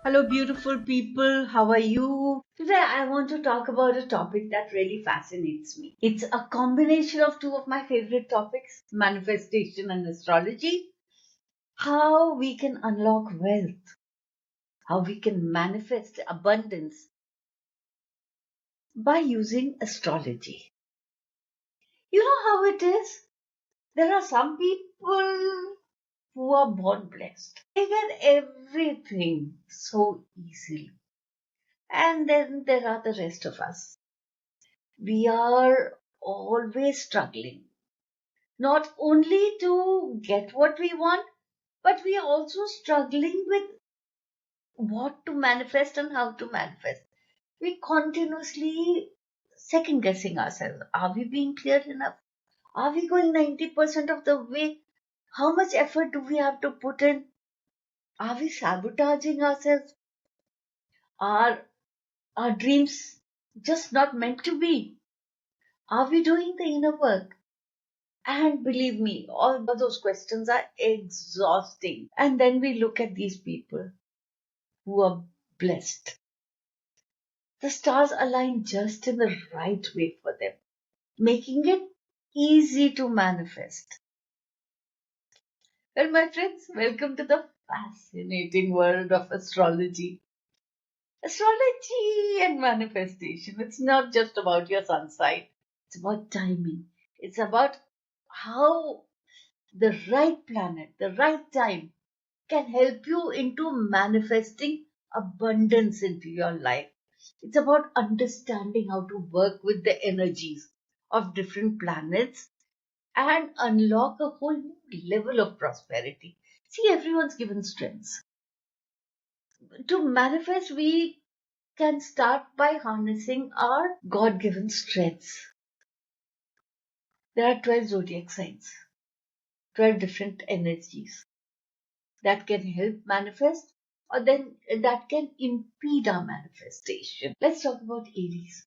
Hello, beautiful people. How are you? Today, I want to talk about a topic that really fascinates me. It's a combination of two of my favorite topics, manifestation and astrology. How we can unlock wealth, how we can manifest abundance by using astrology. You know how it is? There are some people who are born blessed. They get everything so easily. And then there are the rest of us. We are always struggling, not only to get what we want, but we are also struggling with what to manifest and how to manifest. We continuously second guessing ourselves. Are we being clear enough? Are we going 90% of the way? How much effort do we have to put in? Are we sabotaging ourselves? Are our dreams just not meant to be? Are we doing the inner work? And believe me, all those questions are exhausting. And then we look at these people who are blessed. The stars align just in the right way for them, making it easy to manifest. Well, my friends, welcome to the fascinating world of astrology. Astrology and manifestation. It's not just about your sun sign, it's about timing. It's about how the right planet, the right time can help you into manifesting abundance into your life. It's about understanding how to work with the energies of different planets and unlock a whole new level of prosperity. See, everyone's given strengths. To manifest, we can start by harnessing our God given strengths. There are 12 zodiac signs, 12 different energies that can help manifest or then that can impede our manifestation. Let's talk about Aries,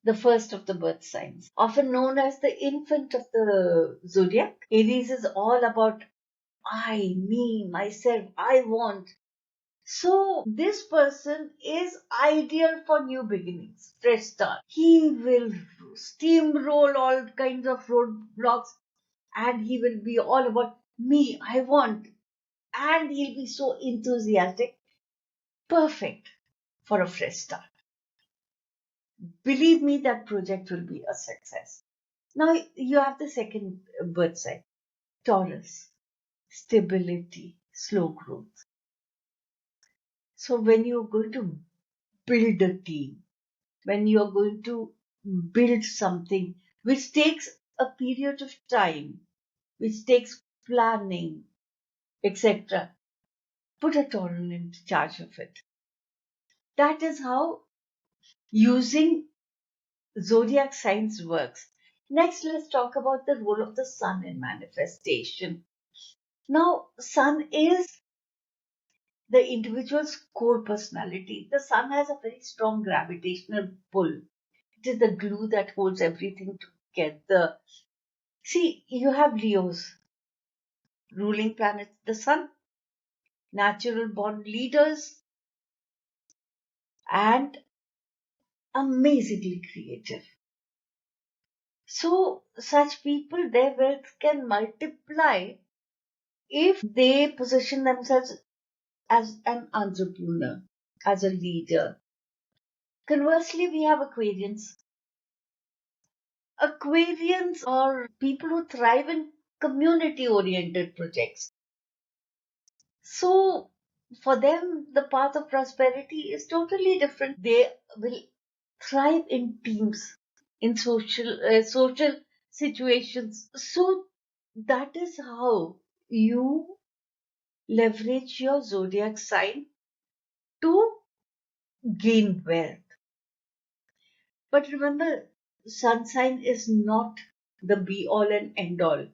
the first of the birth signs, often known as the infant of the zodiac. Aries is all about I, me, myself, I want. So this person is ideal for new beginnings, fresh start. He will steamroll all kinds of roadblocks and he will be all about me, I want, and he'll be so enthusiastic. Perfect for a fresh start. Believe me, that project will be a success. Now you have the second birth sign, Taurus, stability, slow growth. So when you're going to build a team, when you're going to build something which takes a period of time, which takes planning, etc., put a Taurus in charge of it. That is how using zodiac signs works. Next, let's talk about the role of the sun in manifestation. Now, sun is the individual's core personality. The sun has a very strong gravitational pull. It is the glue that holds everything together. See, you have Leos, ruling planet, the sun, natural born leaders, and amazingly creative. So, such people, their wealth can multiply if they position themselves as an entrepreneur, as a leader. Conversely, we have Aquarians. Aquarians are people who thrive in community oriented projects. So, for them, the path of prosperity is totally different. They will thrive in teams, in social situations. So, that is how you leverage your zodiac sign to gain wealth. But remember, sun sign is not the be all and end all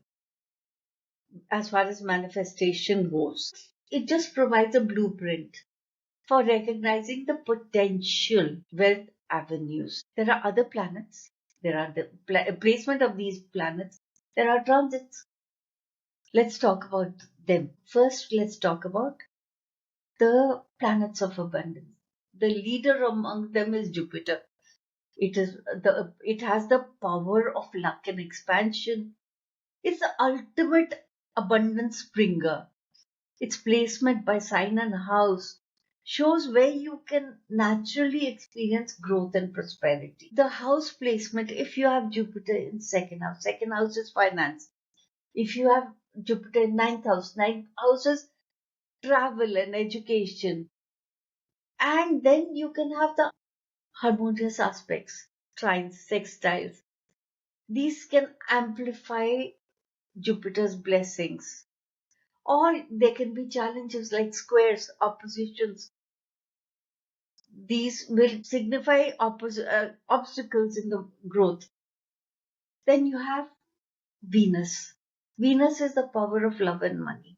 as far as manifestation goes. It just provides a blueprint for recognizing the potential wealth avenues. There are other planets, there are the placement of these planets, there are transits. Let's talk about them. First, let's talk about the planets of abundance. The leader among them is Jupiter. It has the power of luck and expansion. It's the ultimate abundance bringer. Its placement by sign and house shows where you can naturally experience growth and prosperity. The house placement, if you have Jupiter in second house is finance. If you have Jupiter in ninth house is travel and education. And then you can have the harmonious aspects, trines, sextiles. These can amplify Jupiter's blessings. Or there can be challenges like squares, oppositions. These will signify obstacles in the growth. Then you have Venus. Venus is the power of love and money.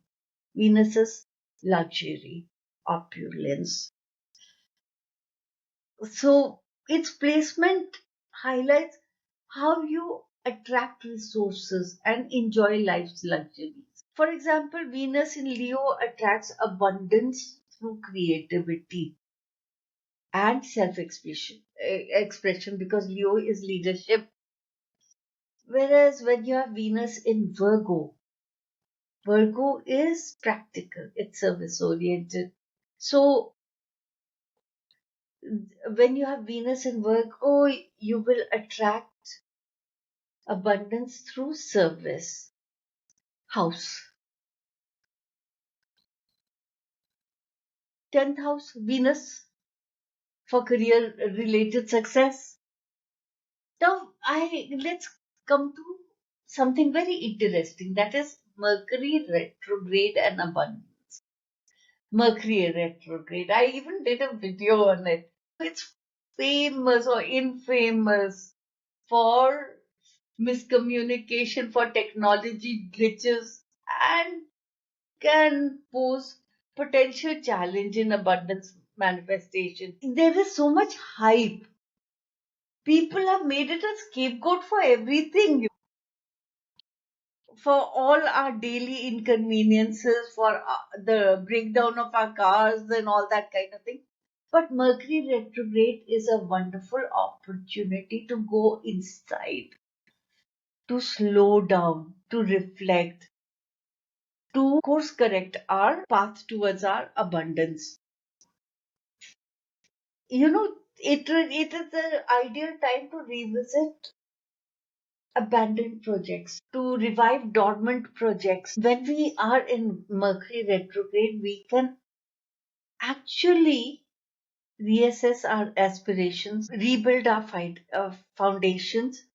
Venus is luxury, opulence. So its placement highlights how you attract resources and enjoy life's luxuries. For example, Venus in Leo attracts abundance through creativity and expression because Leo is leadership. Whereas when you have Venus in Virgo, Virgo is practical, it's service oriented. So when you have Venus in Virgo, you will attract abundance through service. House. 10th house, Venus for career related success. Now, let's come to something very interesting, that is Mercury retrograde and abundance. Mercury retrograde. I even did a video on it. It's famous or infamous for miscommunication, for technology glitches, and can pose potential challenge in abundance manifestation. There is so much hype. People have made it a scapegoat for everything, for all our daily inconveniences, for the breakdown of our cars and all that kind of thing. But Mercury retrograde is a wonderful opportunity to go inside, to slow down, to reflect, to course correct our path towards our abundance. It is the ideal time to revisit abandoned projects, to revive dormant projects. When we are in Mercury retrograde, we can actually reassess our aspirations, rebuild our foundations,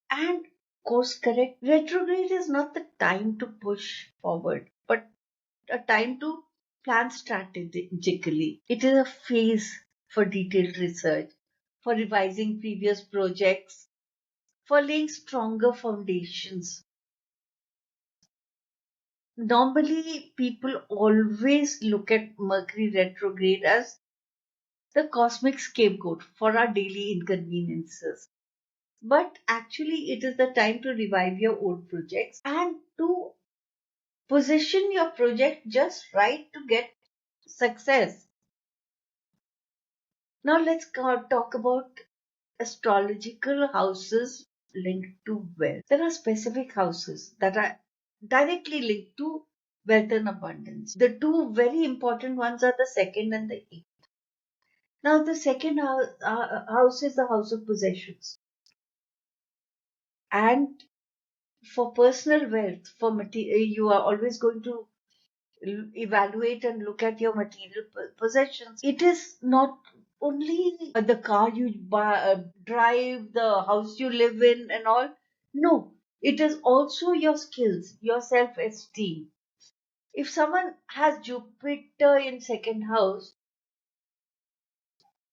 and course correct. Retrograde is not the time to push forward, but a time to plan strategically. It is a phase for detailed research, for revising previous projects, for laying stronger foundations. Normally, people always look at Mercury retrograde as the cosmic scapegoat for our daily inconveniences. But actually, it is the time to revive your old projects and to position your project just right to get success. Now, let's talk about astrological houses linked to wealth. There are specific houses that are directly linked to wealth and abundance. The two very important ones are the second and the eighth. Now, the second house is the house of possessions. And for personal wealth, you are always going to evaluate and look at your material possessions. It is not only the car you drive, the house you live in, and all. No, it is also your skills, your self esteem. If someone has Jupiter in second house,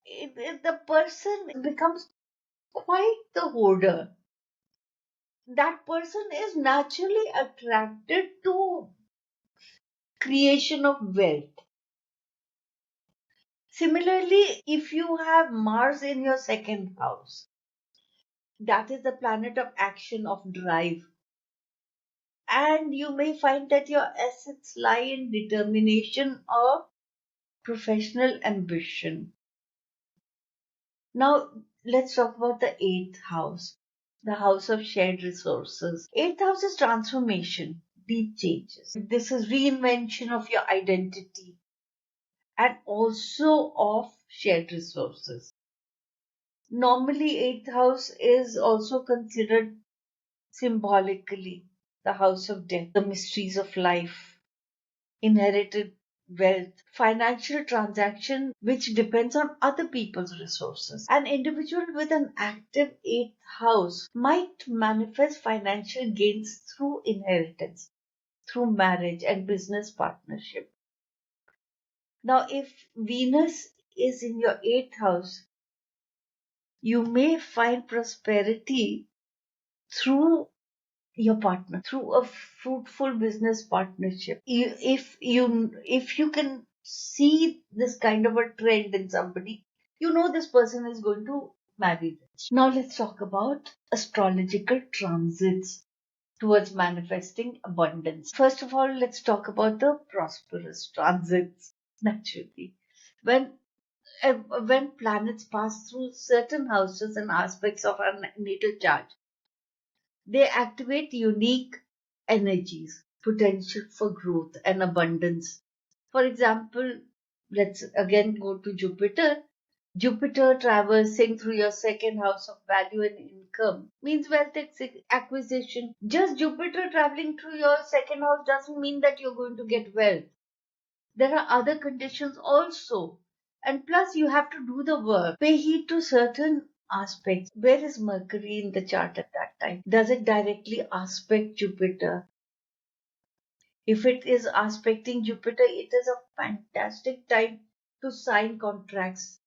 the person becomes quite the hoarder. That person is naturally attracted to creation of wealth. Similarly, if you have Mars in your second house, that is the planet of action, of drive. And you may find that your assets lie in determination or professional ambition. Now, let's talk about the eighth house, the house of shared resources. Eighth house is transformation, deep changes. This is reinvention of your identity and also of shared resources. Normally, eighth house is also considered symbolically the house of death, the mysteries of life, inherited wealth, financial transaction which depends on other people's resources. An individual with an active eighth house might manifest financial gains through inheritance, through marriage and business partnership. Now, if Venus is in your eighth house, you may find prosperity through your partner, through a fruitful business partnership. If you can see this kind of a trend in somebody, you know this person is going to marry rich. Now let's talk about astrological transits towards manifesting abundance. First of all, let's talk about the prosperous transits. Naturally, when when planets pass through certain houses and aspects of our natal chart, they activate unique energies, potential for growth and abundance. For example, let's again go to Jupiter. Jupiter traversing through your second house of value and income means wealth acquisition. Just Jupiter traveling through your second house doesn't mean that you're going to get wealth. There are other conditions also. And plus, you have to do the work. Pay heed to certain aspects. Where is Mercury in the chart at that time? Does it directly aspect Jupiter? If it is aspecting Jupiter, it is a fantastic time to sign contracts,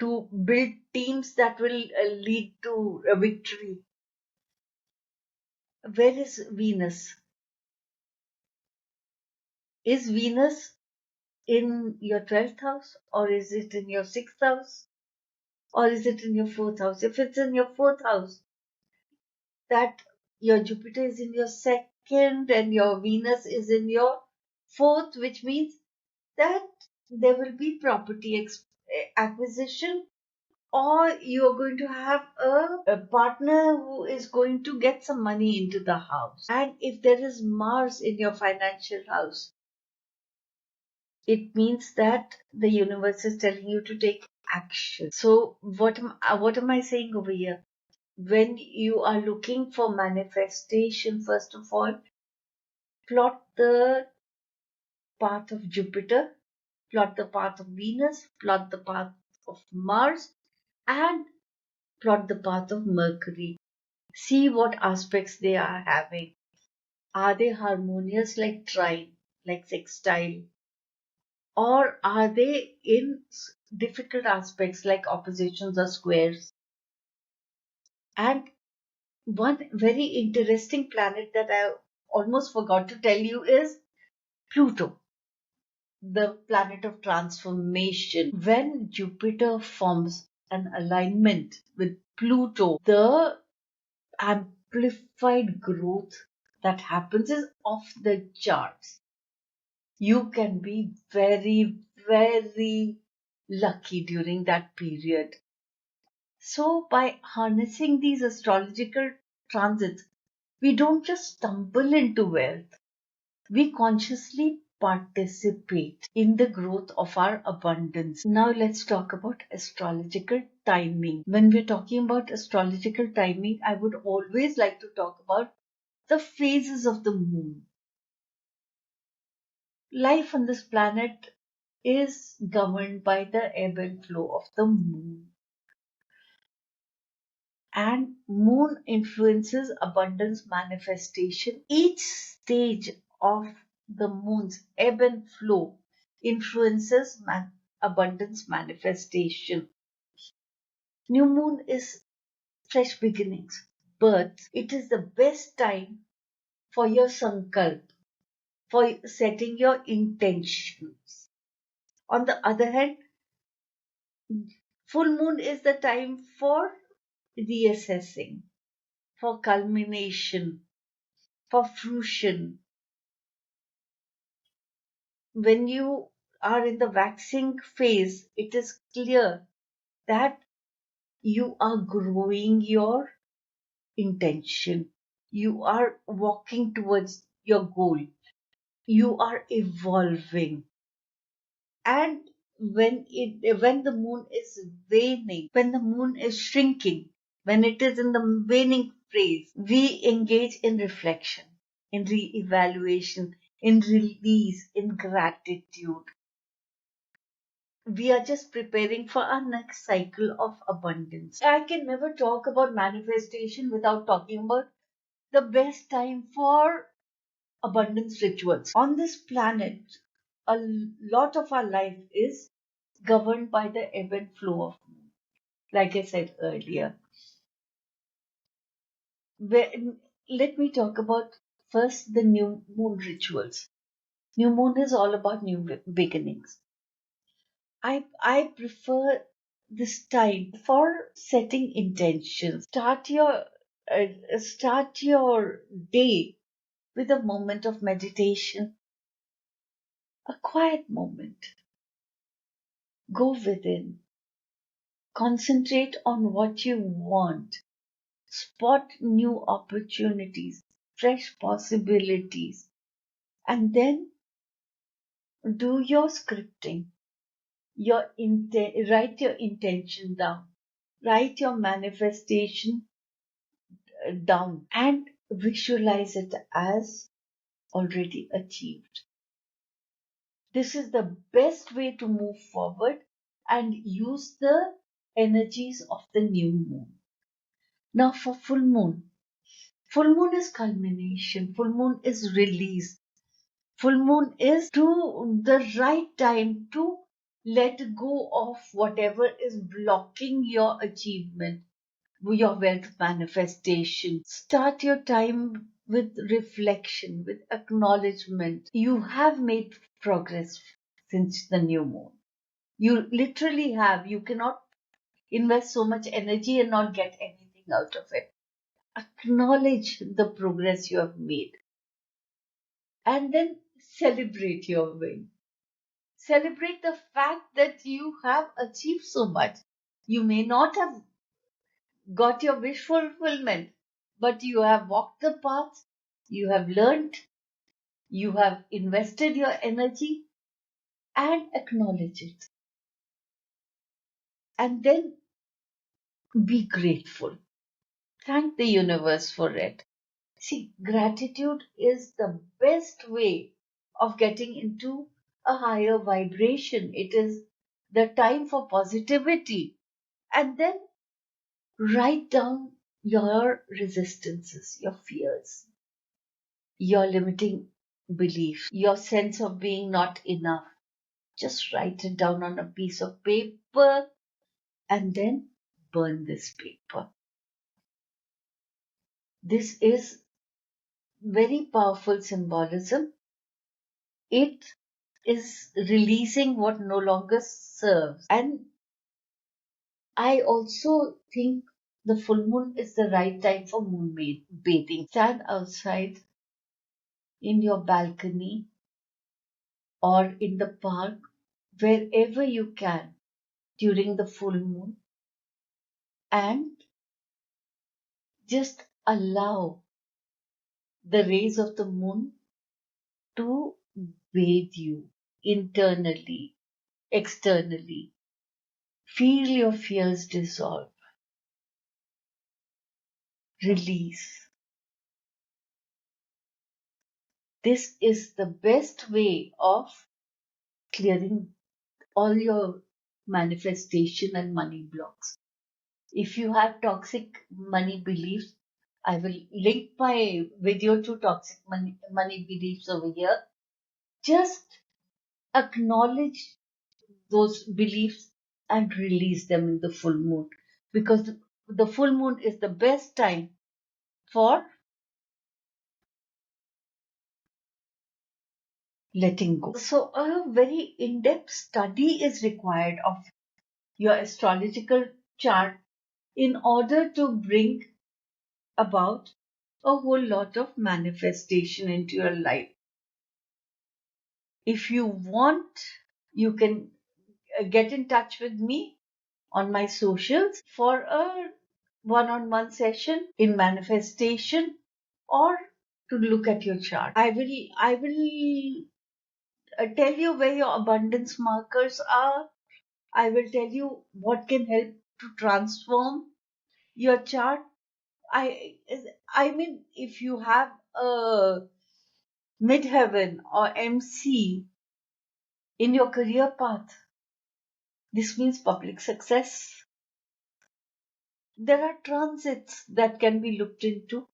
to build teams that will lead to a victory. Where is Venus? Is Venus in your 12th house or is it in your 6th house? Or is it in your fourth house? If it's in your fourth house, that your Jupiter is in your second and your Venus is in your fourth, which means that there will be property acquisition, or you're going to have a partner who is going to get some money into the house. And if there is Mars in your financial house, it means that the universe is telling you to take action. So what am I saying over here? When you are looking for manifestation, first of all, plot the path of Jupiter, plot the path of Venus, plot the path of Mars, and plot the path of Mercury. See what aspects they are having. Are they harmonious like trine, like sextile? Or are they in difficult aspects like oppositions or squares? And one very interesting planet that I almost forgot to tell you is Pluto, the planet of transformation. When Jupiter forms an alignment with Pluto, the amplified growth that happens is off the charts. You can be very, very lucky during that period. So, by harnessing these astrological transits, we don't just stumble into wealth, we consciously participate in the growth of our abundance. Now, let's talk about astrological timing. When we're talking about astrological timing, I would always like to talk about the phases of the moon. Life on this planet is governed by the ebb and flow of the moon. And moon influences abundance manifestation. Each stage of the moon's ebb and flow influences abundance manifestation. New moon is fresh beginnings, birth. It is the best time for your sankalp, for setting your intentions. On the other hand, full moon is the time for reassessing, for culmination, for fruition. When you are in the waxing phase, it is clear that you are growing your intention. You are walking towards your goal. You are evolving. And when the moon is waning, when the moon is shrinking, when it is in the waning phase, we engage in reflection, in re-evaluation, in release, in gratitude. We are just preparing for our next cycle of abundance. I can never talk about manifestation without talking about the best time for abundance rituals. On this planet, a lot of our life is governed by the ebb and flow of moon. Like I said earlier, let me talk about first the new moon rituals. New moon is all about new beginnings. I prefer this time for setting intentions. Start your day with a moment of meditation, a quiet moment. Go within, concentrate on what you want, spot new opportunities, fresh possibilities, and then do your scripting, write your intention down, write your manifestation down, and visualize it as already achieved. This is the best way to move forward and use the energies of the new moon. Now, for full moon is culmination, full moon is release, full moon is to the right time to let go of whatever is blocking your achievement, your wealth manifestation. Start your time with reflection, with acknowledgement. You have made progress since the new moon. You literally have. You cannot invest so much energy and not get anything out of it. Acknowledge the progress you have made and then celebrate your win. Celebrate the fact that you have achieved so much. You may not have got your wish fulfillment, but you have walked the path, you have learned, you have invested your energy, and acknowledge it. And then be grateful. Thank the universe for it. See, gratitude is the best way of getting into a higher vibration. It is the time for positivity. And then write down your resistances, your fears, your limiting beliefs, your sense of being not enough. Just write it down on a piece of paper and then burn this paper. This is very powerful symbolism. It is releasing what no longer serves. And I also think the full moon is the right time for moon bathing. Stand outside in your balcony or in the park, wherever you can during the full moon, and just allow the rays of the moon to bathe you internally, externally. Feel your fears dissolve, release. This is the best way of clearing all your manifestation and money blocks. If you have toxic money beliefs, I will link my video to toxic money beliefs over here. Just acknowledge those beliefs and release them in the full moon, because the full moon is the best time for letting go. So, a very in depth study is required of your astrological chart in order to bring about a whole lot of manifestation into your life. If you want You can get in touch with me on my socials for a one-on-one session in manifestation or to look at your chart. I will tell you where your abundance markers are. I will tell you what can help to transform your chart. I I mean, if you have a midheaven or MC in your career path, this means public success. There are transits that can be looked into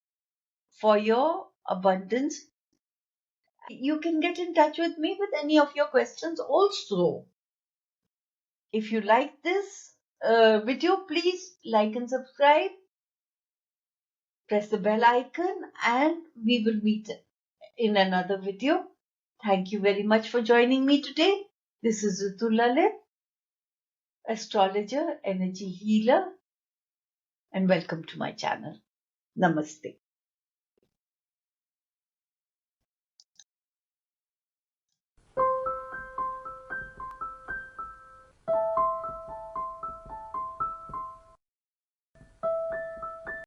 for your abundance. You can get in touch with me with any of your questions also. If you like this video, please like and subscribe. Press the bell icon and we will meet in another video. Thank you very much for joining me today. This is Ritu Lalit, astrologer, energy healer, and welcome to my channel. Namaste.